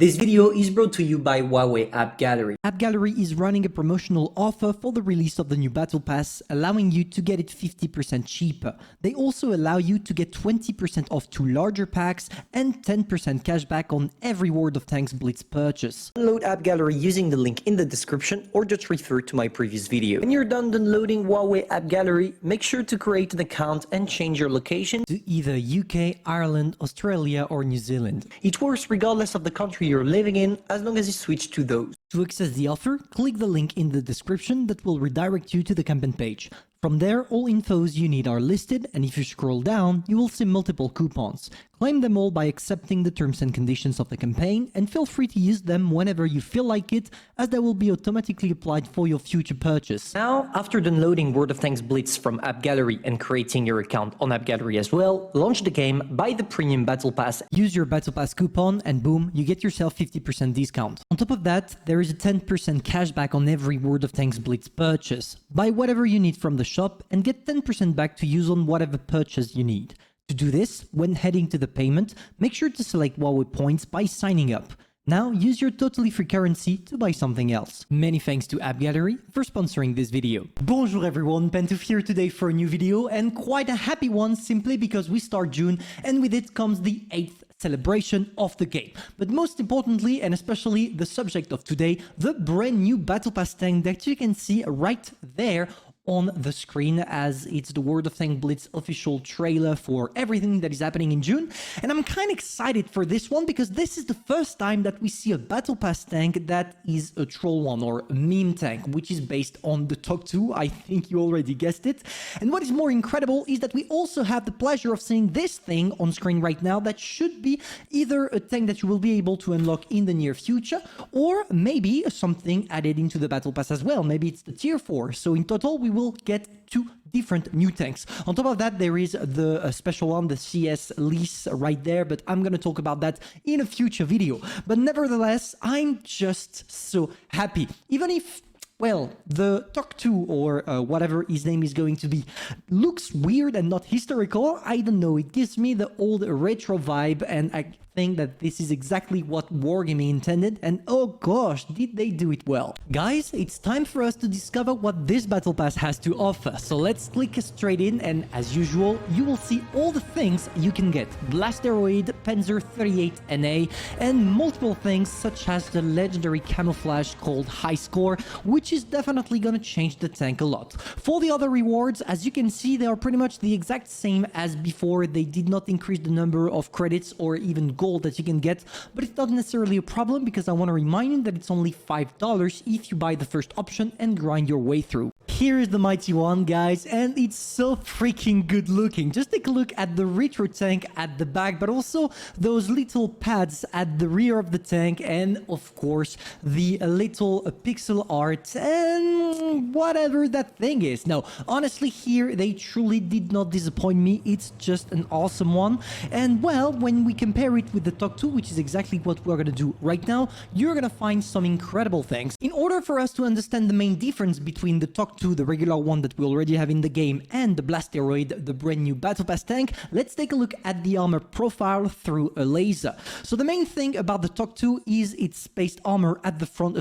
This video is brought to you by Huawei App Gallery. App Gallery is running a promotional offer for the release of the new Battle Pass, allowing you to get it 50% cheaper. They also allow you to get 20% off 2 larger packs and 10% cashback on every World of Tanks Blitz purchase. Download App Gallery using the link in the description or just refer to my previous video. When you're done downloading Huawei App Gallery, make sure to create an account and change your location To either UK, Ireland, Australia or New Zealand. It works regardless of the country you're living in, as long as you switch to those. To access the offer, click the link in the description that will redirect you to the campaign page. From there, all infos you need are listed, and if you scroll down, you will see multiple coupons. Claim them all by accepting the terms and conditions of the campaign, and feel free to use them whenever you feel like it, as they will be automatically applied for your future purchase. Now, after downloading World of Tanks Blitz from App Gallery and creating your account on App Gallery as well, launch the game, buy the premium Battle Pass. Use your Battle Pass coupon and boom, you get yourself 50% discount. On top of that, there is a 10% cashback on every World of Tanks Blitz purchase. Buy whatever you need from the shop and get 10% back to use on whatever purchase you need. To do this, when heading to the payment, make sure to select Huawei points by signing up. Now use your totally free currency to buy something else. Many thanks to App Gallery for sponsoring this video. Bonjour everyone, Pantoufleee here today for a new video, and quite a happy one simply because we start June and with it comes the 8th celebration of the game. But most importantly, and especially the subject of today, the brand new Battle Pass tank that you can see right there on the screen, as it's the World of Tanks Blitz official trailer for everything that is happening in June. And I'm kind of excited for this one because this is the first time that we see a Battle Pass tank that is a troll one or a meme tank, which is based on the Talk 2. I think you already guessed it. And what is more incredible is that we also have the pleasure of seeing this thing on screen right now that should be either a tank that you will be able to unlock in the near future, or maybe something added into the Battle Pass as well. Maybe it's the tier 4. So in total, we will get 2 different new tanks. On top of that, there is the special one, the CS lease right there, but I'm gonna talk about that in a future video. But nevertheless, I'm just so happy. Even if, well, the Talk 2 or whatever his name is going to be looks weird and not historical, I don't know, it gives me the old retro vibe, and I think that this is exactly what Wargaming intended, and oh gosh, did they do it well. Guys, it's time for us to discover what this Battle Pass has to offer, so let's click straight in, and as usual, you will see all the things you can get. Blasteroid, Panzer 38 NA, and multiple things such as the legendary camouflage called High Score, which is definitely gonna change the tank a lot. For the other rewards, as you can see, they are pretty much the exact same as before. They did not increase the number of credits or even gold that you can get, but it's not necessarily a problem because I want to remind you that it's only $5 if you buy the first option and grind your way through. Here is the mighty one, guys, and it's so freaking good looking. Just take a look at the retro tank at the back, but also those little pads at the rear of the tank, and of course the little pixel art and whatever that thing is. Now, honestly, here they truly did not disappoint me. It's just an awesome one, and well, when we compare it with the Talk 2, which is exactly what we're gonna do right now, you're gonna find some incredible things. In order for us to understand the main difference between the Talk 2, the regular one that we already have in the game, and the Blasteroid, the brand new Battle Pass tank, let's take a look at the armor profile through a laser. So the main thing about the Talk 2 is its spaced armor at the front,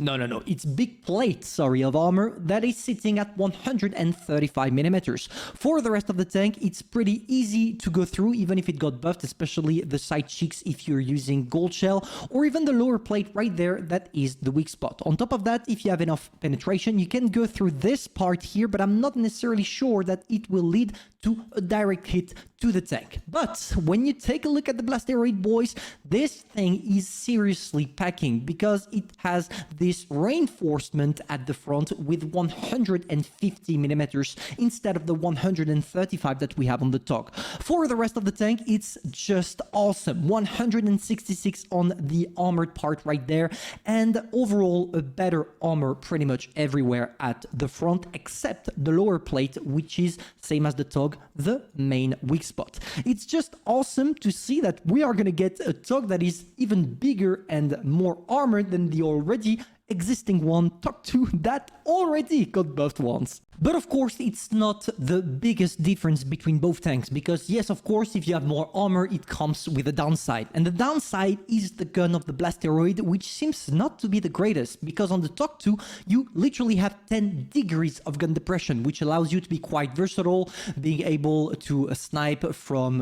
no, it's big plate, of armor that is sitting at 135 millimeters. For the rest of the tank, it's pretty easy to go through, even if it got buffed, especially the side cheeks if you're using gold shell, or even the lower plate right there, that is the weak spot. On top of that, if you have enough penetration, you can go through this part here, but I'm not necessarily sure that it will lead to a direct hit to the tank. But when you take a look at the Blasteroid, boys, this thing is seriously packing because it has this reinforcement at the front with 150 millimeters instead of the 135 that we have on the Talk. For the rest of the tank, it's just awesome. 166 on the armored part right there, and overall a better armor pretty much everywhere at the front except the lower plate, which is same as the Talk, the main weak spot. It's just awesome to see that we are gonna get a Talk that is even bigger and more armored than the already existing one, Talk 2, that already got buffed once. But of course, it's not the biggest difference between both tanks, because yes, of course, if you have more armor, it comes with a downside. And the downside is the gun of the Blasteroid, which seems not to be the greatest, because on the Talk 2, you literally have 10 degrees of gun depression, which allows you to be quite versatile, being able to snipe from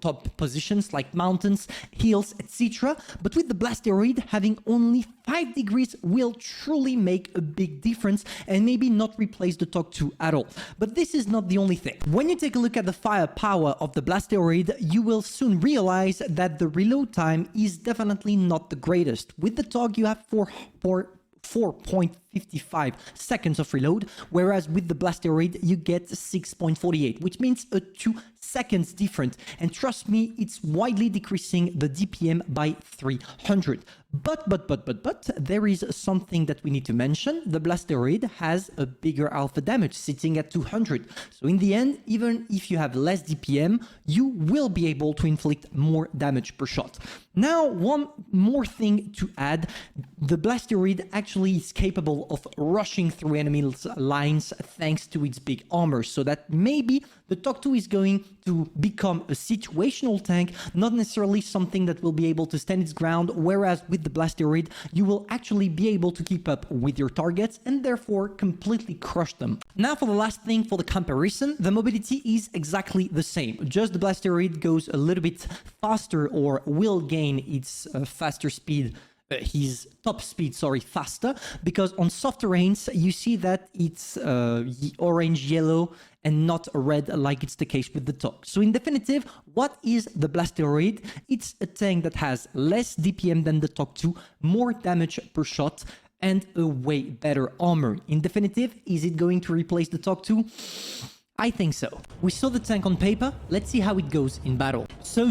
top positions like mountains, hills, etc. But with the Blasteroid, having only 5 degrees will truly make a big difference and maybe not replace the Talk 2 at all. But this is not the only thing. When you take a look at the firepower of the Blasteroid, you will soon realize that the reload time is definitely not the greatest. With the Talk, you have 4.55 seconds of reload, whereas with the Blasteroid you get 6.48, which means a 2 seconds difference. And trust me, it's widely decreasing the DPM by 300. But there is something that we need to mention. The Blasteroid has a bigger alpha damage, sitting at 200. So in the end, even if you have less DPM, you will be able to inflict more damage per shot. Now, one more thing to add, the Blasteroid actually is capable of rushing through enemy lines thanks to its big armor, so that maybe the Talk 2 is going to become a situational tank, not necessarily something that will be able to stand its ground, whereas with the Blasteroid, you will actually be able to keep up with your targets and therefore completely crush them. Now for the last thing, for the comparison, the mobility is exactly the same, just the Blasteroid goes a little bit faster, or will gain its faster speed, his top speed, faster, because on soft terrains you see that it's orange, yellow, and not red like it's the case with the Talk. So in definitive, what is the Blasteroid? It's a tank that has less DPM than the Talk 2, more damage per shot, and a way better armor. In definitive, is it going to replace the Talk 2? I think so. We saw the tank on paper, let's see how it goes in battle. So,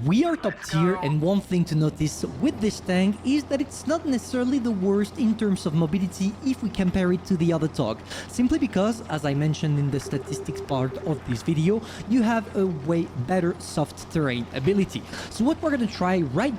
we are top tier, and one thing to notice with this tank is that it's not necessarily the worst in terms of mobility if we compare it to the other Talk. Simply because, as I mentioned in the statistics part of this video, you have a way better soft terrain ability. So what we're gonna try right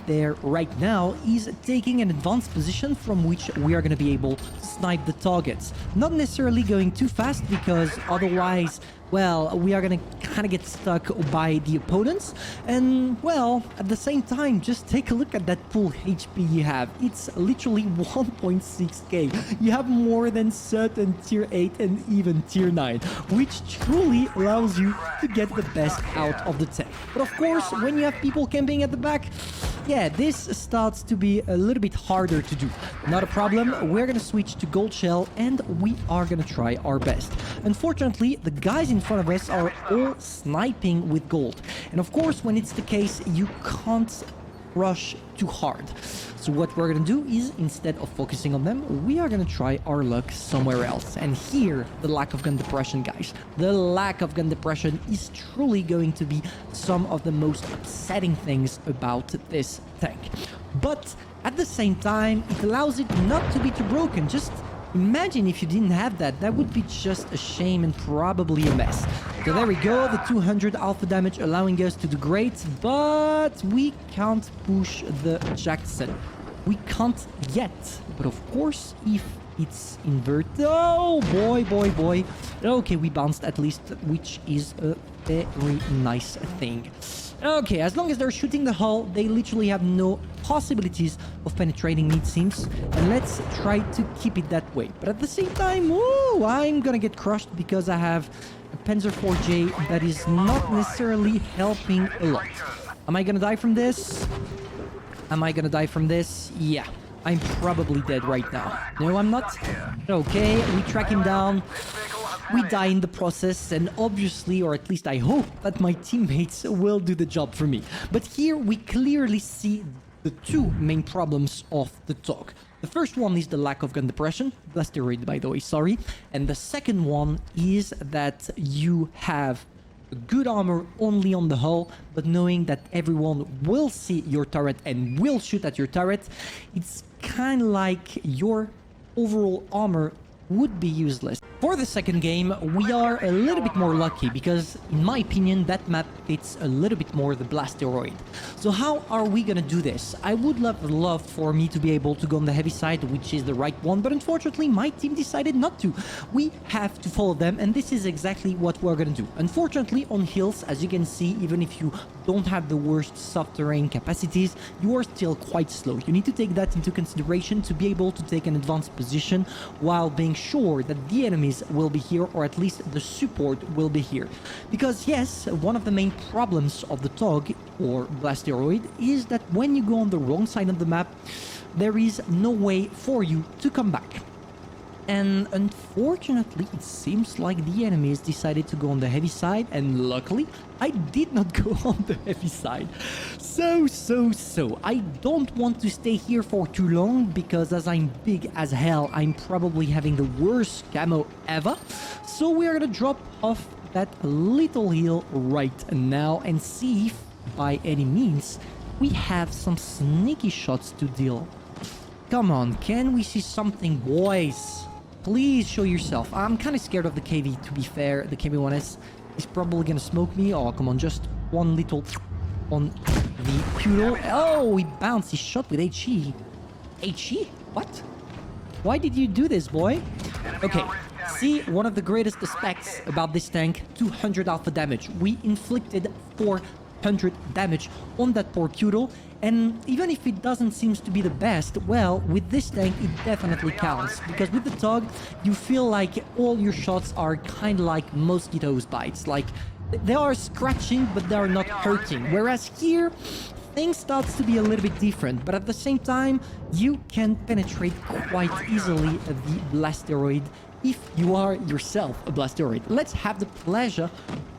now, is taking an advanced position from which we are gonna be able to snipe the targets. Not necessarily going too fast, because otherwise, well, we are gonna kind of get stuck by the opponents. And, well, at the same time, just take a look at that full HP you have. It's literally 1.6k. You have more than certain tier 8 and even tier 9, which truly allows you to get the best out of the tank. But of course, when you have people camping at the back, yeah, this starts to be a little bit harder to do. Not a problem, we're gonna switch to gold shell and we are gonna try our best. Unfortunately, the guys in front of us are all sniping with gold. And of course, when it's the case, you can't rush too hard. So what we're gonna do is, instead of focusing on them, we are gonna try our luck somewhere else. And here, the lack of gun depression, guys. The lack of gun depression is truly going to be some of the most upsetting things about this tank. But at the same time, it allows it not to be too broken. Just imagine if you didn't have that. That would be just a shame and probably a mess. So there we go, the 200 alpha damage allowing us to do great, but we can't push the Jackson. We can't yet, but of course, if it's inverted... Oh, boy. Okay, we bounced at least, which is a very nice thing. Okay, as long as they're shooting the hull, they literally have no possibilities of penetrating me, it seems. And let's try to keep it that way. But at the same time, woo, I'm gonna get crushed because I have a Panzer 4J that is not necessarily helping a lot. Am I gonna die from this? Yeah, I'm probably dead right now. No, I'm not. Okay, we track him down. We die in the process, and obviously, or at least I hope, that my teammates will do the job for me. But here we clearly see the two main problems of the Talk. The first one is the lack of gun depression, Blasteroid by the way, sorry. And the second one is that you have good armor only on the hull, but knowing that everyone will see your turret and will shoot at your turret, it's kind of like your overall armor would be useless. For the second game, we are a little bit more lucky because, in my opinion, that map fits a little bit more the Blasteroid. So how are we gonna do this? I would love for me to be able to go on the heavy side, which is the right one, but unfortunately my team decided not to. We have to follow them, and this is exactly what we're gonna do. Unfortunately, on hills, as you can see, even if you don't have the worst soft terrain capacities, you are still quite slow. You need to take that into consideration to be able to take an advanced position while being sure that the enemies will be here, or at least the support will be here. Because yes, one of the main problems of the TOG or Blasteroid is that when you go on the wrong side of the map, there is no way for you to come back. And unfortunately, it seems like the enemies decided to go on the heavy side, and luckily, I did not go on the heavy side. So, I don't want to stay here for too long, because as I'm big as hell, I'm probably having the worst camo ever. So we are gonna drop off that little hill right now and see if, by any means, we have some sneaky shots to deal. Come on, can we see something, boys? Please show yourself. I'm kind of scared of the KV, to be fair. The KV-1S is probably gonna smoke me. Oh, come on, just one little on the Pudel. Oh, he bounced. He shot with HE. HE? What? Why did you do this, boy? Okay, see, one of the greatest aspects about this tank, 200 alpha damage. We inflicted 400 damage on that poor Pudel. And even if it doesn't seem to be the best, well, with this tank it definitely counts. Because with the TOG, you feel like all your shots are kind of like mosquitoes bites. Like, they are scratching, but they are not hurting. Whereas here, things starts to be a little bit different. But at the same time, you can penetrate quite easily the Blasteroid if you are yourself a Blasteroid. Let's have the pleasure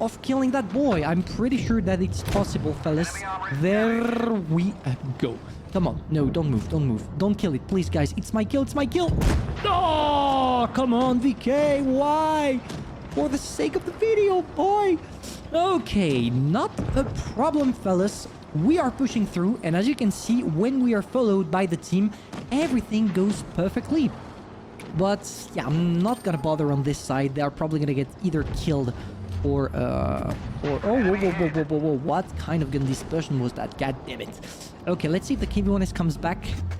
of killing that boy. I'm pretty sure that it's possible, fellas. There we go. Come on. No, don't move. Don't move. Don't kill it. Please, guys. It's my kill. It's my kill. Oh, come on, VK. Why? For the sake of the video, boy. Okay, not a problem, fellas. We are pushing through, and as you can see, when we are followed by the team, everything goes perfectly. But yeah, I'm not gonna bother on this side. They are probably gonna get either killed or oh, whoa, what kind of gun dispersion was that? God damn it. Okay, let's see if the KV-1S comes back.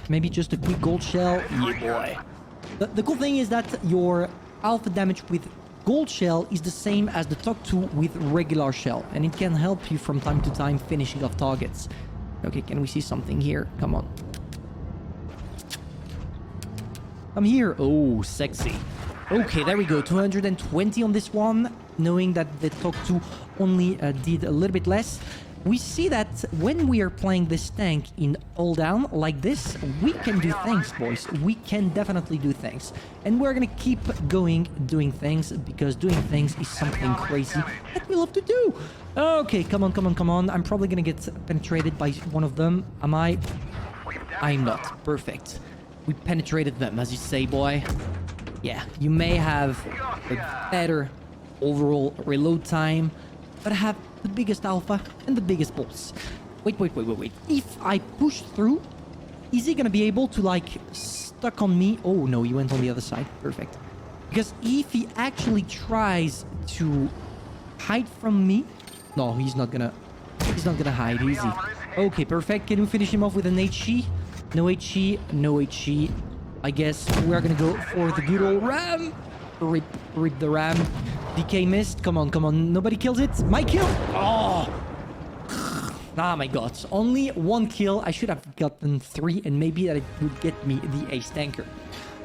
Maybe just a quick gold shell. Yeah, boy. The cool thing is that your alpha damage with gold shell is the same as the TOG 2 with regular shell, and it can help you from time to time finishing off targets. Okay, can we see something here? Come on. I'm here. Oh, sexy. Okay, there we go. 220 on this one, knowing that the TOG 2 only did a little bit less. We see that when we are playing this tank in all down like this, we can do things, boys. We can definitely do things. And we're gonna keep going doing things, because doing things is something crazy that we love to do. Okay, come on, come on, come on. I'm probably gonna get penetrated by one of them. Am I? I'm not. Perfect. We penetrated them, as you say, boy. Yeah, you may have a better overall reload time, but I have the biggest alpha and the biggest balls. Wait. If I push through, is he gonna be able to, like, stuck on me? Oh, no, he went on the other side. Perfect. Because if he actually tries to hide from me... No, he's not gonna hide, is he? Okay, perfect. Can we finish him off with an HE? No HE, no HE. I guess we're gonna go for the good old ram. Rip the ram. DK missed. Come on, come on. Nobody kills it. My kill. Oh. Ah, my god. Only one kill. I should have gotten 3, and maybe that it would get me the ace tanker.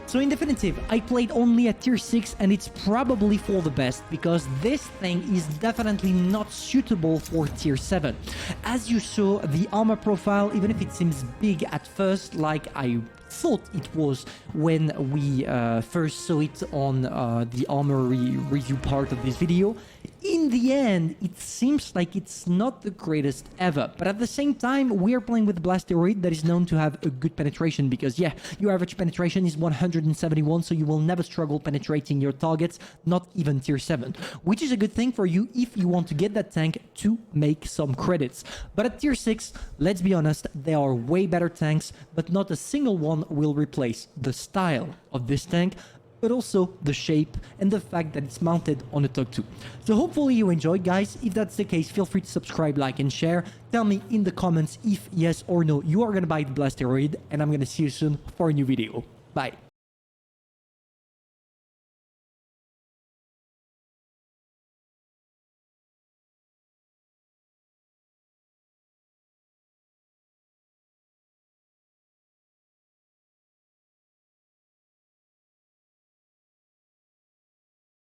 So in definitive, I played only at tier 6, and it's probably for the best, because this thing is definitely not suitable for tier 7. As you saw, the armor profile, even if it seems big at first, like I thought it was when we first saw it on the armory review part of this video, in the end, it seems like it's not the greatest ever. But at the same time, we are playing with Blasteroid that is known to have a good penetration, because yeah, your average penetration is 171, so you will never struggle penetrating your targets, not even tier 7, which is a good thing for you if you want to get that tank to make some credits. But at tier 6, let's be honest, there are way better tanks, but not a single one will replace the style of this tank, but also the shape and the fact that it's mounted on a Tug 2. So hopefully you enjoyed, guys. If that's the case, feel free to subscribe, like, and share. Tell me in the comments if yes or no you are gonna buy the Blasteroid, and I'm gonna see you soon for a new video. Bye.